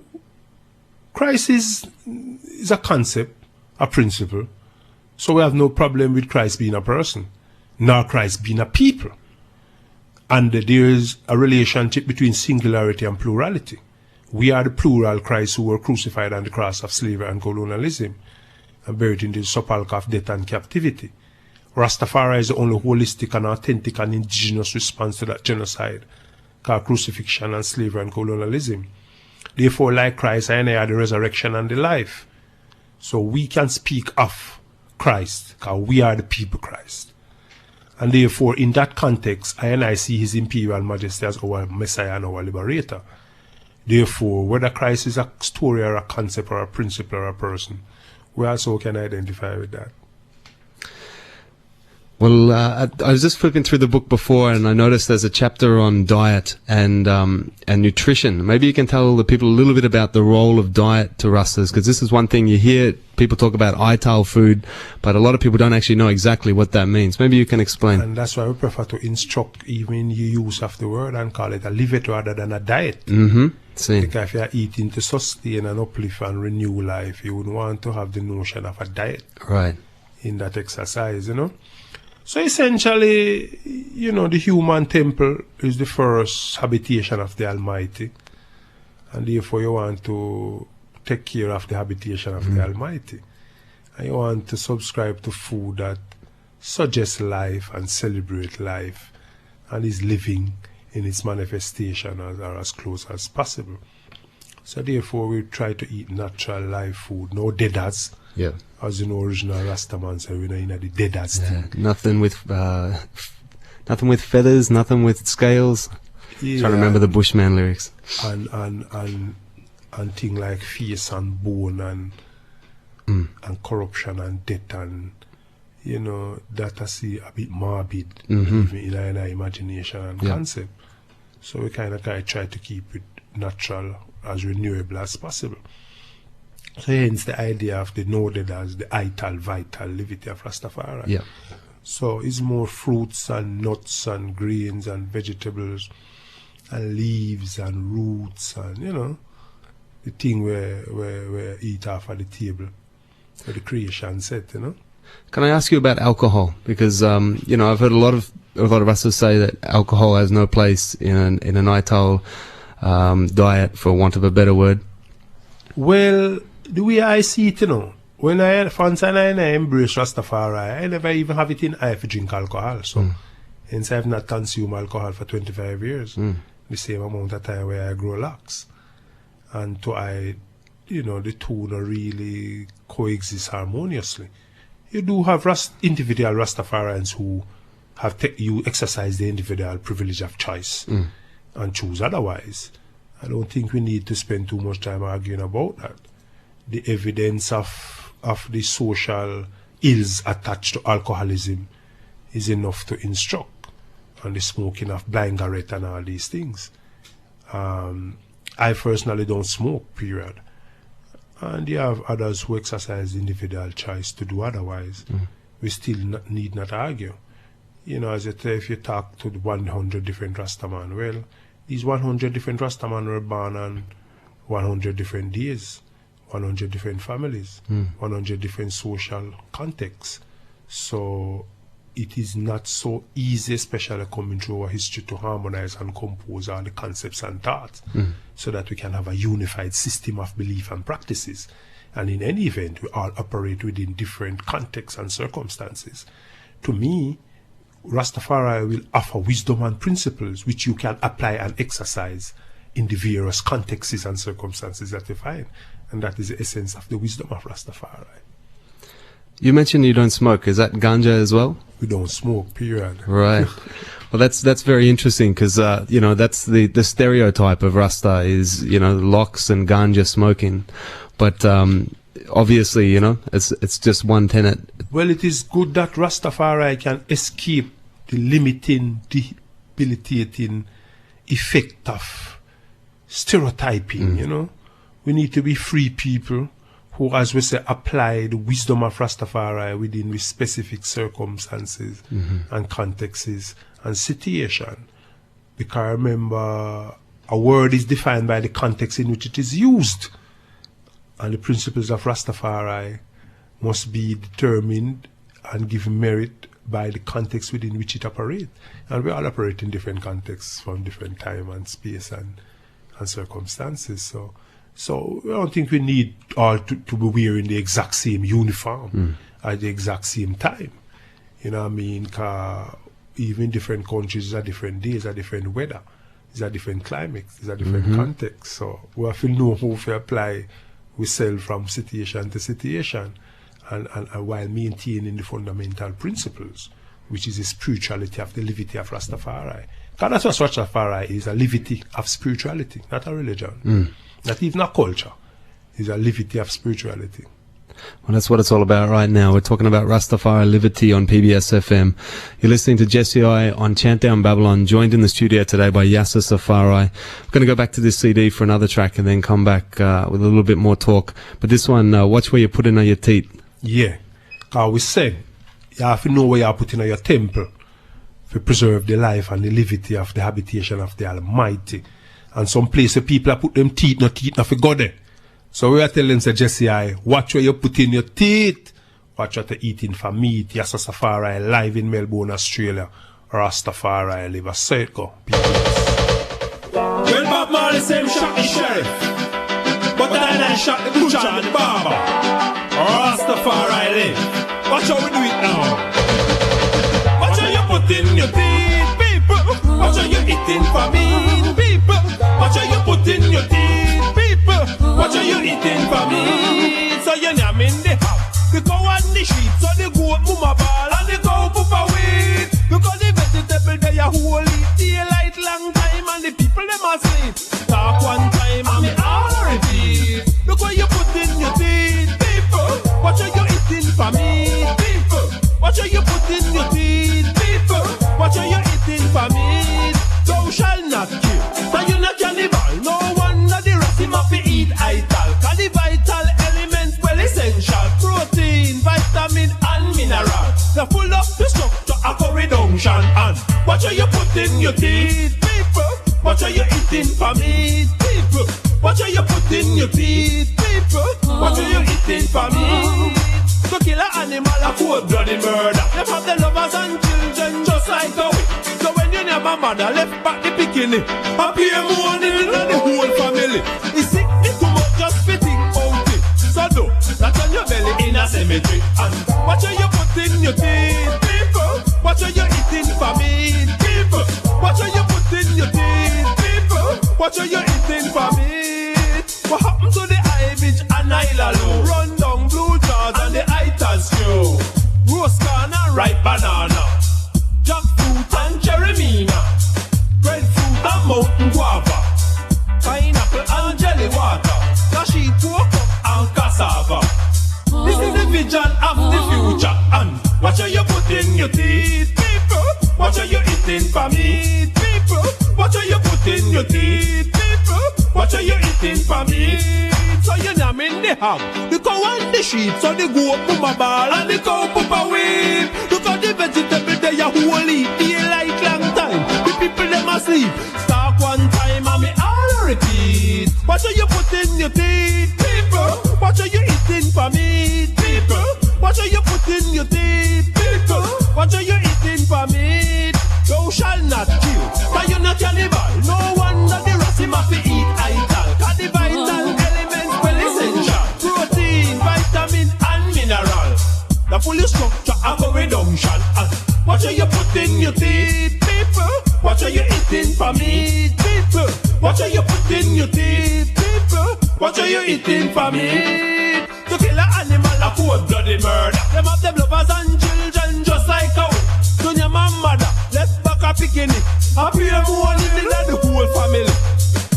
Christ is a concept, a principle, so we have no problem with Christ being a person, nor Christ being a people. And there is a relationship between singularity and plurality. We are the plural Christ who were crucified on the cross of slavery and colonialism, and buried in the sepulchre of death and captivity. Rastafari is the only holistic and authentic and indigenous response to that genocide called crucifixion and slavery and colonialism. Therefore, like Christ, I are the resurrection and the life. So we can speak of Christ, because we are the people Christ. And therefore, in that context, I see His Imperial Majesty as our Messiah and our Liberator. Therefore, whether Christ is a story or a concept or a principle or a person, we also can identify with that. Well, I was just flipping through the book before, and I noticed there's a chapter on diet and nutrition. Maybe you can tell the people a little bit about the role of diet to Rastas, because this is one thing you hear people talk about ITAL food, but a lot of people don't actually know exactly what that means. Maybe you can explain. And that's why we prefer to instruct even the use of the word and call it a livet rather than a diet. Mm-hmm. See. Because if you're eating to sustain and uplift and renew life, you wouldn't want to have the notion of a diet. Right. In that exercise, So essentially, the human temple is the first habitation of the Almighty. And therefore you want to take care of the habitation of the Almighty. And you want to subscribe to food that suggests life and celebrate life and is living in its manifestation or as close as possible. So therefore we try to eat natural live food, no deaders. Yeah. As you know, original Rastaman said, we're not in the deaders thing. Nothing with feathers, nothing with scales. Yeah. Trying to remember the Bushman lyrics. And things like face and bone and corruption and death and that I see a bit morbid even in our imagination and concept. So we kind of try to keep it natural, as renewable as possible. So hence the idea of the noted as the vital livity of Rastafari. Yeah. So it's more fruits and nuts and grains and vegetables and leaves and roots and the thing where eat off at the table where the creation set. Can I ask you about alcohol? Because I've heard a lot of us say that alcohol has no place in a Natal diet, for want of a better word. Well, the way I see it, when I embrace Rastafari, I never even have it in I to drink alcohol. So hence I've not consumed alcohol for 25 years. The same amount of time where I grow locks. And the two don't really coexist harmoniously. You do have individual Rastafarians who have you exercise the individual privilege of choice and choose otherwise. I don't think we need to spend too much time arguing about that. The evidence of the social ills attached to alcoholism is enough to instruct on the smoking of blind garret and all these things. I personally don't smoke, period. And you have others who exercise individual choice to do otherwise. We still need not argue. As you say, if you talk to the 100 different Rastaman, well, these 100 different Rastaman were born on 100 different days, 100 different families, 100 different social contexts. So it is not so easy, especially coming through our history, to harmonize and compose all the concepts and thoughts so that we can have a unified system of belief and practices. And in any event, we all operate within different contexts and circumstances. To me, Rastafari will offer wisdom and principles which you can apply and exercise in the various contexts and circumstances that you find. And that is the essence of the wisdom of Rastafari. You mentioned you don't smoke. Is that ganja as well? We don't smoke, period. Right. Well, that's very interesting because, that's the stereotype of Rasta is, locks and ganja smoking. But obviously, it's just one tenet. Well, it is good that Rastafari can escape the limiting, debilitating effect of stereotyping, We need to be free people who, as we say, apply the wisdom of Rastafari within the specific circumstances and contexts and situation. Because remember, a word is defined by the context in which it is used. And the principles of Rastafari must be determined and given merit by the context within which it operates. And we all operate in different contexts from different time and space and circumstances. So I don't think we need all to be wearing the exact same uniform at the exact same time. You know what I mean? 'Cause even different countries are different days, are different weather, is a different climate, is a different context. So we have to know how to apply ourselves from situation to situation and while maintaining the fundamental principles, which is the spirituality of the livity of Rastafari. Because that's what Rastafari is, a livity of spirituality, not a religion. Not even a culture. It's a livity of spirituality. Well, that's what it's all about right now. We're talking about Rastafari Livity on PBS FM. You're listening to Jesse I on Chant Down Babylon, joined in the studio today by Yasus Afari. We're going to go back to this CD for another track and then come back with a little bit more talk. But this one, watch where you're putting on your teeth. Yeah. Because we say, you have to know where you're putting on your temple to preserve the life and the livity of the habitation of the Almighty. And some place where people are put them teeth, not for God there. So we are telling them, Jesse I, watch where you put in your teeth. Watch what you're eating for meat. Yasus Afari live in Melbourne, Australia. Rastafari live. I say it go. Peace. Well, Bob Marley same shot the sheriff. but I shot the butcher and the barber. Rastafari live. Watch how we do it now. Watch how you put in your teeth, people. Watch how you eating for me, people. Watch how you put in your teeth, people. Watch how you eating for me. So you're yamming the house, the cow on the street, so the goat mama ball and the cow papa wait. Because the vegetable they are holy, daylight long time and the people them asleep. Talk one time and me all repeat. Look what you put in your teeth, people. Watch how you eating for me, people. Watch how you put in your teeth, people. Watch how you eating for me. Thou shall not kill, so you not cannibal. No wonder the rest him have to eat ital. Cause the vital elements well essential. Protein, vitamin and mineral. They're full of the structure of a reduction. And watch how you put in your teeth, people. Watch how you eating for me, people. Watch how you put in your teeth, people. Watch how you eating for me. To kill an animal a cold-blooded murder. Them have the lovers and children just like a we. So when you never mother left back the bikini, appear more than the whole family. It's sick, it's too much just fitting out it. So do that on your belly in a cemetery. And watch how you put in your teeth, people. Watch how you eating for me, people. Watch how you put in your teeth, people. Watch how you eating for me. What happened to the Ibis and Ilalo? Run down blue jars and the Itas show. Roast corn and ripe banana, jackfruit and cherrymina, breadfruit and mountain guava, pineapple and jelly water, cashew cocoa and cassava. This is the vision of the future. And watch how you put in your teeth, people. Watch how you eating for me, people. Watch how you put in your teeth, people. Watch how you eating for me. So you name in the ham, the cow and the sheep. So the goat mama ball and the cow papa weep. Look at the vegetable they are holy, daylight long time. The people them asleep. Start one time and me all repeat. Watch how you put in your teeth, people. Watch how you eating for me, people. Watch how you put in your teeth, people. Watch how you eating for me. Thou shall not kill, but you not cannibal. No wonder the rest him have to eat ital. Cause the vital elements well essential. Protein, vitamin and mineral. The full structure of a reduction. And watch how you put in your teeth, people. Watch how you eating for me, people. Watch how you put in your teeth, people. Watch how you eating for me. To kill an animal a cold-blooded murder. Them have them lovers and children just like how. To your mother left back a bikini. Appear more than the whole family.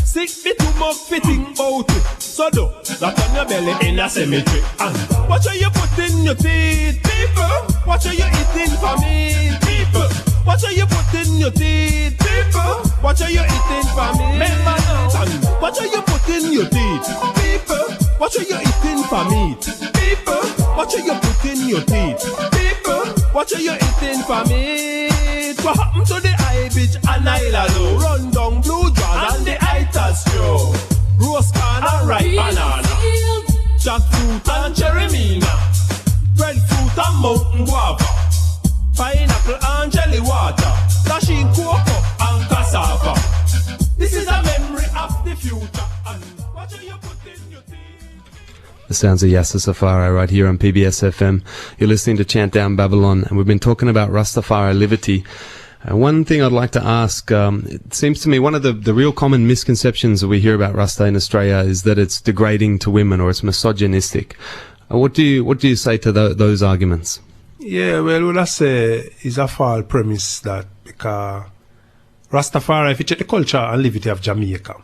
Sick bit too much fitting out it. So do that on your belly in a cemetery. And watch how you put in your teeth, people. Watch how you eating for me, people. Watch how you put in your teeth, people. Watch how you eating for me. Remember now. And watch how you put in your teeth, people. Watch how you eating for me, people. Watch how you put in your teeth, people. Watch how you eating for me. What happened to the Ibis and Ilalo? Run down blue jars and the Itas show. Roast corn and ripe banana, jackfruit and cherrymina, breadfruit and mountain guava, pineapple and jelly water, cashew cocoa and cassava. This is a memory of the future. And what are you putting your teeth? The sounds of Yasus Afari right here on PBS FM. You're listening to Chant Down Babylon, and we've been talking about Rastafari liberty. One thing I'd like to ask, it seems to me one of the real common misconceptions that we hear about Rasta in Australia is that it's degrading to women or it's misogynistic. What do you say to those arguments? Yeah, well, what I say is a false premise that because Rastafari, if you check the culture and liberty of Jamaica,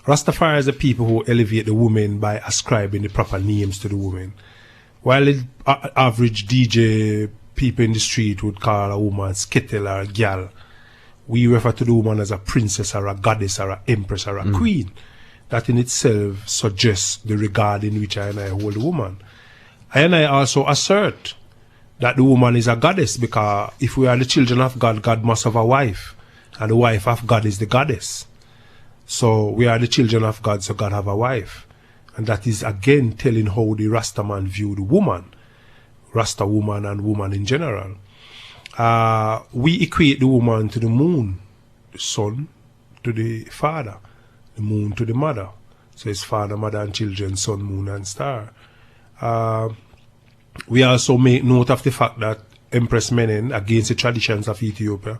Rastafari is the people who elevate the women by ascribing the proper names to the women. While the average DJ people in the street would call a woman skittle or a gal, we refer to the woman as a princess or a goddess or an empress or a queen. That in itself suggests the regard in which I and I hold the woman. I and I also assert that the woman is a goddess, because if we are the children of God, God must have a wife, and the wife of God is the goddess. So we are the children of God, so God have a wife. And that is again telling how the Rasta man viewed the woman, Rasta woman and woman in general. We equate the woman to the moon, the sun to the father, the moon to the mother, So it's father, mother, and children, sun, moon, and star. We also make note of the fact that Empress Menen, against the traditions of Ethiopia,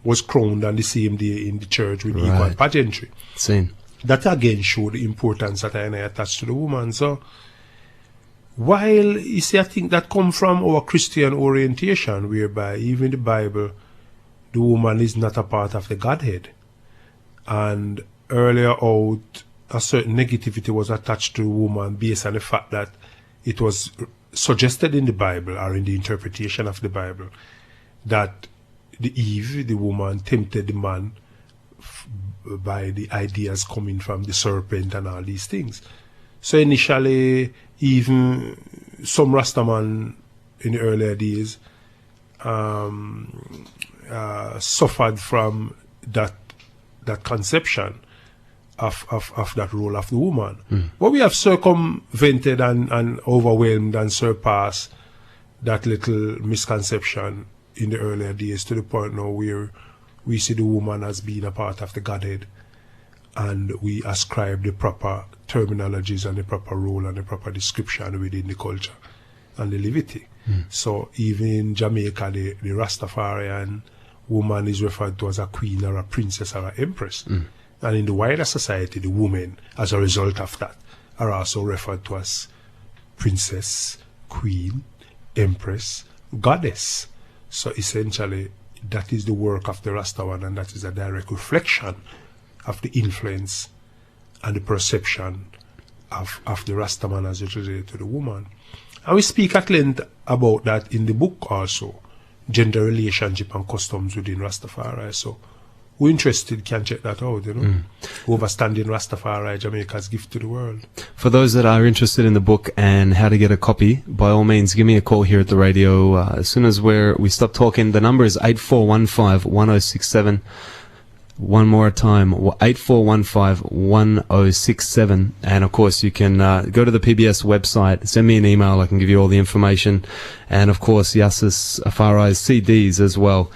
was crowned on the same day in the church with equal pageantry. Seen. That again showed the importance that I attached to the woman. So, while you see, I think that come from our Christian orientation, whereby even the Bible, the woman is not a part of the Godhead. And earlier out, a certain negativity was attached to the woman based on the fact that it was suggested in the Bible or in the interpretation of the Bible that the Eve, the woman, tempted the man by the ideas coming from the serpent and all these things. So initially, even some Rastaman in the earlier days suffered from that conception of that role of the woman. But we have circumvented and overwhelmed and surpassed that little misconception in the earlier days to the point now where we see the woman as being a part of the Godhead, and we ascribe the proper terminologies and the proper role and the proper description within the culture and the levity. So even in Jamaica, the Rastafarian woman is referred to as a queen or a princess or an empress. And in the wider society, the women, as a result of that, are also referred to as princess, queen, empress, goddess. So essentially, that is the work of the Rastawan, and that is a direct reflection of the influence and the perception of the Rastaman as it relates to the woman. And we speak at length about that in the book also, gender relationship and customs within Rastafari. So who interested can check that out, you know. Overstanding Rastafari, Jamaica's gift to the world. For those that are interested in the book and how to get a copy, by all means, give me a call here at the radio. As soon as we stop talking, the number is 8415-1067. One more time, 8415-1067. And of course, you can go to the PBS website, send me an email, I can give you all the information. And of course, Yasus Afari's CDs as well.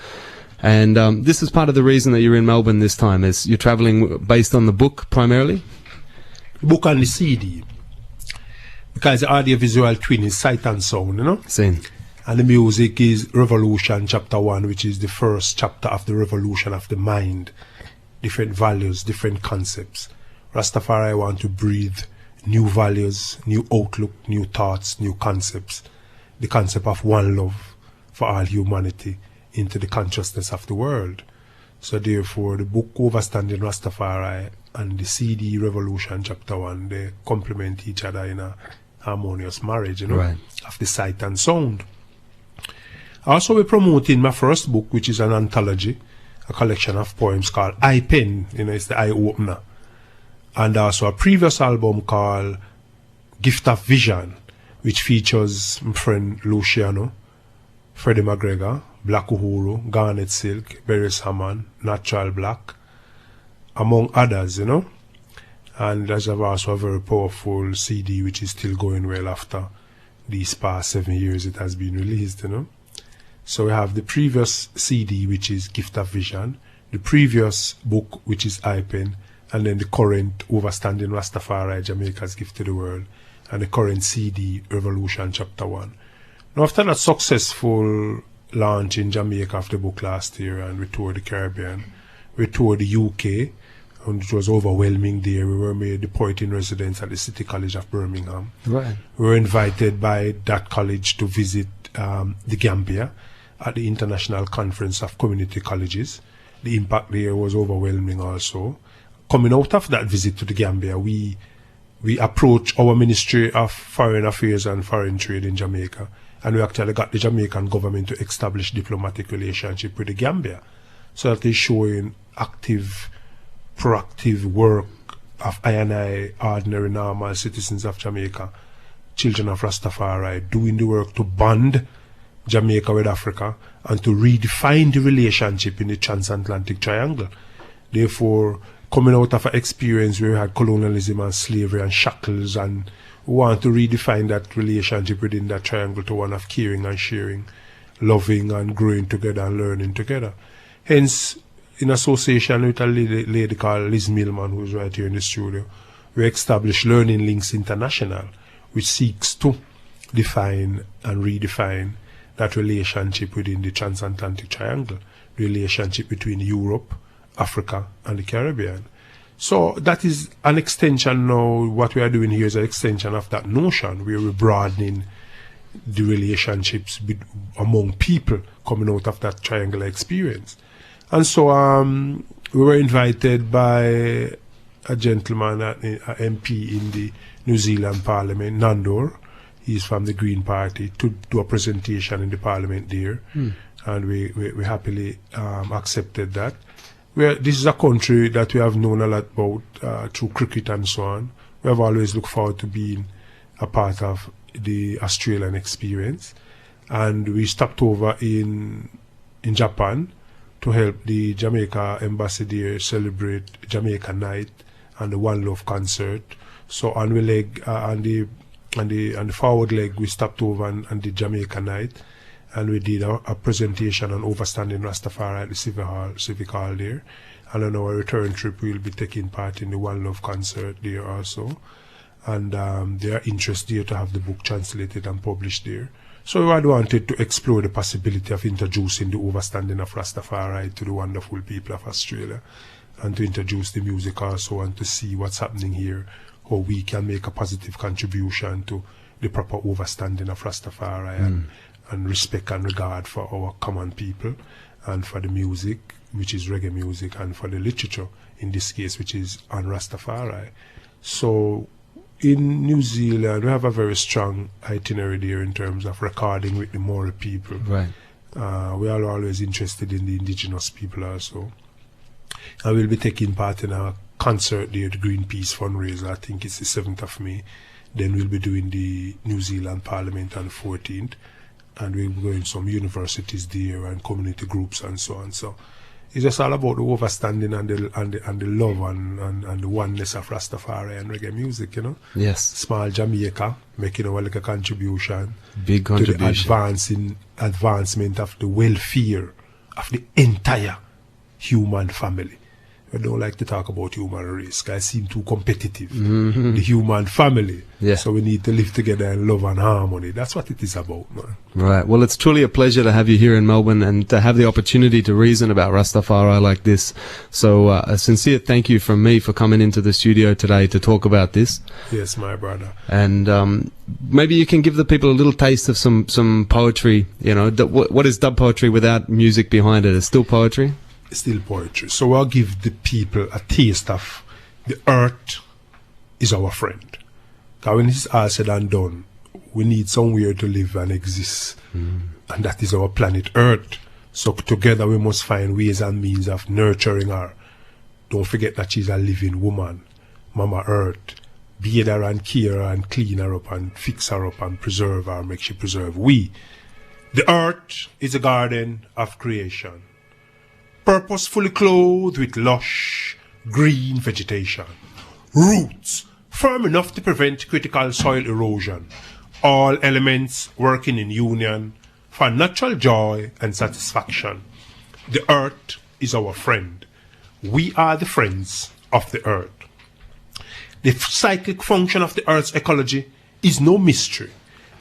And this is part of the reason that you're in Melbourne this time, is you're traveling based on the book primarily? Book and the CD. Because the audio-visual twin is sight and sound, you know? Seen. And the music is Revolution Chapter 1, which is the first chapter of the revolution of the mind. Different values, different concepts. Rastafari want to breathe new values, new outlook, new thoughts, new concepts. The concept of one love for all humanity into the consciousness of the world. So therefore, the book Overstanding Rastafari and the CD Revolution Chapter 1, they complement each other in a harmonious marriage, you know, of the sight and sound. Also, we're promoting my first book, which is an anthology, a collection of poems called I Pen, you know, it's the eye opener. And also a previous album called Gift of Vision, which features my friend Luciano, Freddie McGregor, Black Uhuru, Garnet Silk, Beres Hammond, Natural Black, among others, you know. And there's also a very powerful CD which is still going well after these past 7 years it has been released, you know. So we have the previous CD, which is Gift of Vision, the previous book, which is iPen, and then the current Overstanding Rastafari, Jamaica's Gift to the World, and the current CD, Revolution Chapter 1. Now, after that successful launch in Jamaica of the book last year, and we toured the Caribbean, we toured the UK, and it was overwhelming there. We were made the poet in residence at the City College of Birmingham. Right. We were invited by that college to visit the Gambia at the International Conference of Community Colleges. The impact there was overwhelming also. Coming out of that visit to the Gambia, we approached our Ministry of Foreign Affairs and Foreign Trade in Jamaica, and we actually got the Jamaican government to establish diplomatic relationship with the Gambia. So that is showing active, proactive work of I ordinary normal citizens of Jamaica, children of Rastafari, doing the work to bond Jamaica with Africa and to redefine the relationship in the transatlantic triangle. Therefore, coming out of an experience where we had colonialism and slavery and shackles, and we want to redefine that relationship within that triangle to one of caring and sharing, loving and growing together and learning together. Hence, in association with a lady called Liz Millman, who's right here in the studio, we established Learning Links International, which seeks to define and redefine that relationship within the transatlantic triangle, the relationship between Europe, Africa, and the Caribbean. So that is an extension now. What we are doing here is an extension of that notion, where we're broadening the relationships among people coming out of that triangular experience. And so we were invited by a gentleman, an MP in the New Zealand Parliament, Nandor. He's from the Green Party, to do a presentation in the Parliament there. And we happily accepted that. This is a country that we have known a lot about through cricket and so on. We have always looked forward to being a part of the Australian experience. And we stopped over in Japan to help the Jamaica embassy there celebrate Jamaica Night and the One Love concert. So on the leg, on the forward leg, we stopped over and did Jamaica Night, and we did a presentation on overstanding Rastafari at the Civic Hall there. And on our return trip, we'll be taking part in the One Love concert there also. And they are interested there to have the book translated and published there. So we had wanted to explore the possibility of introducing the overstanding of Rastafari to the wonderful people of Australia, and to introduce the music also, and to see what's happening here, how we can make a positive contribution to the proper overstanding of Rastafari and respect and regard for our common people, and for the music, which is reggae music, and for the literature, in this case, which is on Rastafari. So in New Zealand, we have a very strong itinerary there in terms of recording with the Maori people. Right. We are always interested in the indigenous people also. And we'll be taking part in a concert there, the Greenpeace fundraiser. I think it's the 7th of May. Then we'll be doing the New Zealand Parliament on the 14th. And we'll be going to some universities there and community groups and so on. So it's just all about the overstanding and the love and the oneness of Rastafari and reggae music, you know. Yes. Small Jamaica making our like a contribution. Big contribution. To the advancement of the welfare of the entire human family. I don't like to talk about human race, because I seem too competitive. The human family. Yeah. So we need to live together in love and harmony. That's what it is about, man. Right. Well, it's truly a pleasure to have you here in Melbourne and to have the opportunity to reason about Rastafari like this. So a sincere thank you from me for coming into the studio today to talk about this. Yes, my brother. And maybe you can give the people a little taste of some poetry. You know, what is dub poetry without music behind it? It's still poetry? Still poetry. So I'll give the people a taste of the earth is our friend. Because when it's all said and done, we need somewhere to live and exist. And that is our planet Earth. So together we must find ways and means of nurturing her. Don't forget that she's a living woman. Mama Earth. Bathe her and care her and clean her up and fix her up and preserve her, make she preserve we. The earth is a garden of creation, purposefully clothed with lush, green vegetation. Roots firm enough to prevent critical soil erosion. All elements working in union for natural joy and satisfaction. The earth is our friend. We are the friends of the earth. The cyclic function of the earth's ecology is no mystery,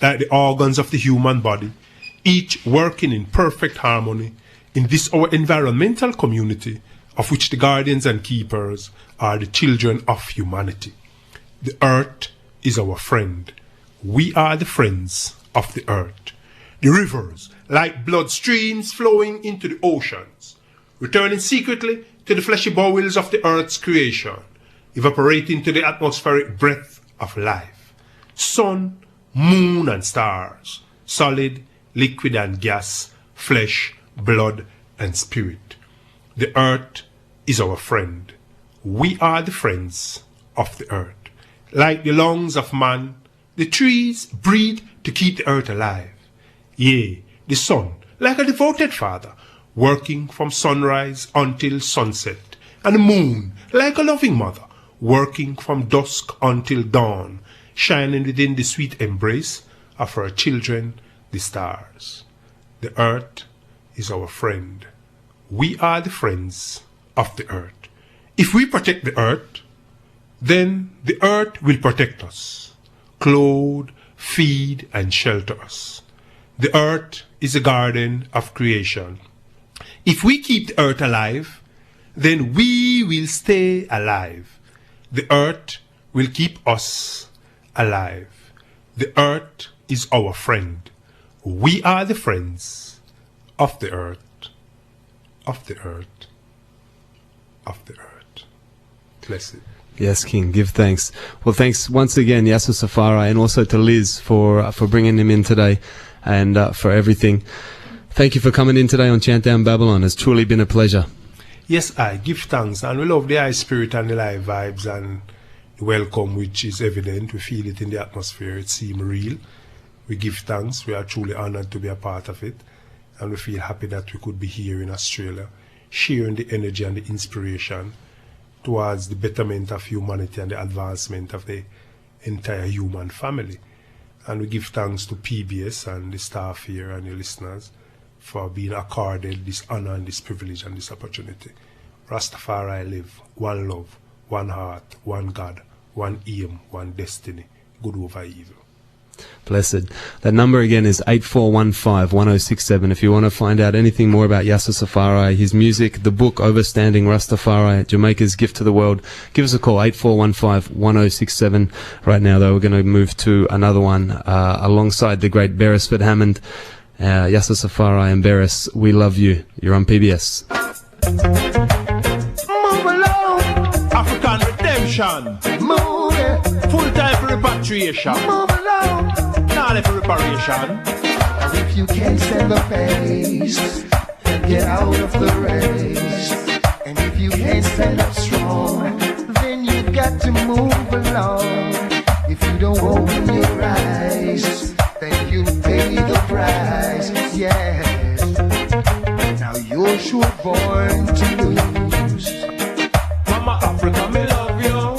like the organs of the human body, each working in perfect harmony in this our environmental community, of which the guardians and keepers are the children of humanity. The earth is our friend. We are the friends of the earth. The rivers, like blood streams flowing into the oceans, returning secretly to the fleshy bowels of the earth's creation, evaporating to the atmospheric breath of life. Sun, moon and stars, solid, liquid and gas, flesh, blood and spirit. The earth is our friend. We are the friends of the earth. Like the lungs of man, the trees breathe to keep the earth alive. Yea, the sun, like a devoted father, working from sunrise until sunset, and the moon, like a loving mother, working from dusk until dawn, shining within the sweet embrace of her children, the stars. The earth is our friend. We are the friends of the earth. If we protect the earth, then the earth will protect us, clothe, feed, and shelter us. The earth is a garden of creation. If we keep the earth alive, then we will stay alive. The earth will keep us alive. The earth is our friend. We are the friends of the earth, of the earth, of the earth. Bless it. Yes, King, give thanks. Well, thanks once again, Yasus Afari, and also to Liz for bringing him in today and for everything. Thank you for coming in today on Chant Down Babylon. It's truly been a pleasure. Yes, I give thanks, and we love the high spirit and the live vibes and the welcome, which is evident. We feel it in the atmosphere. It seems real. We give thanks. We are truly honored to be a part of it, and we feel happy that we could be here in Australia, sharing the energy and the inspiration towards the betterment of humanity and the advancement of the entire human family. And we give thanks to PBS and the staff here and the listeners for being accorded this honor and this privilege and this opportunity. Rastafari live, one love, one heart, one God, one aim, one destiny, good over evil. Blessed. That number again is 8415-1067. If you want to find out anything more about Yasus Afari, his music, the book Overstanding Rastafari, Jamaica's Gift to the World, give us a call, 8415-1067. Right now, though, we're going to move to another one alongside the great Beresford Hammond. Yasus Afari and Beres, we love you. You're on PBS. Move along, African redemption. Move it. Full time for repatriation. Move along, not for reparation. If you can't stand the pace, get out of the race. And if you can't stand up strong, then you've got to move along. If you don't open your eyes, then you pay the price. Yes. Now you're sure born to lose. Mama Africa, me love you.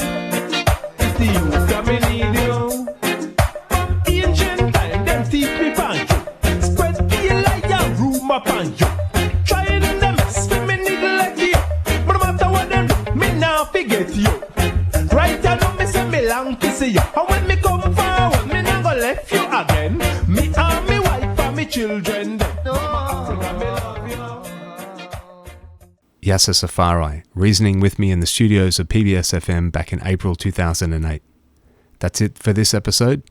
It's the youth that me need you. From ancient time, them teach me pan you. Spread the light and rumor pan you. Trying them spin me neglect you. But no matter what them do, me now forget you. Right now, me say me long to see you. And when me come forward, me not go left you again. Me and me wife and me children. Mama Africa, me love you. Yasus Afari, reasoning with me in the studios of PBS FM back in April 2008. That's it for this episode.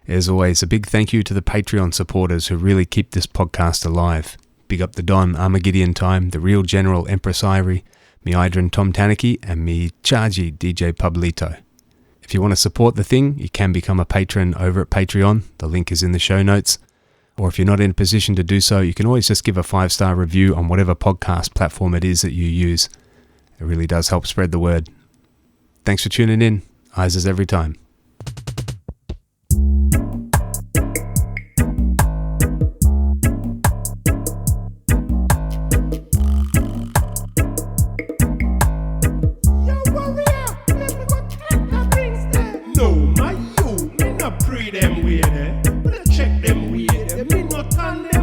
As always, a big thank you to the Patreon supporters who really keep this podcast alive. Big up the Don, Armageddon Time, the Real General Empress Ivory, me Idrin Tom Tanaki, and me Chargy DJ Pablito. If you want to support the thing, you can become a patron over at Patreon. The link is in the show notes. Or if you're not in a position to do so, you can always just give a 5-star review on whatever podcast platform it is that you use. It really does help spread the word. Thanks for tuning in. Eyes as every time. No, my you, me not pray them way there. Me not check them way there. Me not on them